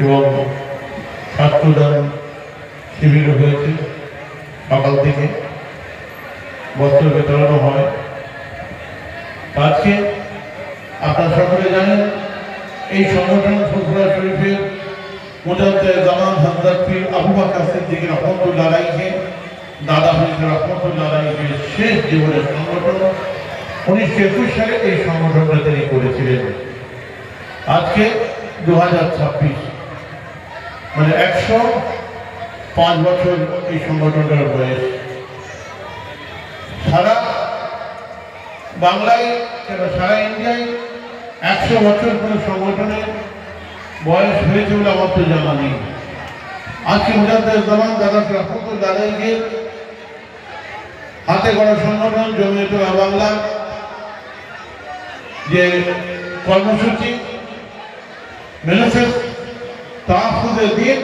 এবং স্বাস্থ্যদান শিবির হয়েছে। সকাল থেকে বস্ত্র বিতরণও হয়। আজকে আপনারা সকলে জানেন এই সংগঠন ফুরফুরা শরীফের মুজাদ্দেদ জামান হযরত পীর আবু বকর সিদ্দিক রহমাতুল্লাহ আলাইহি দাদা পীর রহমাতুল্লাহ আলাইহি শেষ জীবনের সংগঠন। 1921 সালে এই সংগঠনটা তিনি করেছিলেন। আজকে 2026 মানে 105 বছর এই সংগঠনটার বয়স। সারা বাংলায় সারা ইন্ডিয়ায় 100 বছর কোনো সংগঠনের বয়স হয়েছে বলে আমার তো জানা নেই। আজকে মুজাদ্দেদ জামান দাদা রহমাতুল্লাহ আলাইহির হাতে গড়া সংগঠন জমিয়তুল বাংলা যে কর্মসূচি ম্যানিফেস্টো তাহফুজে দিন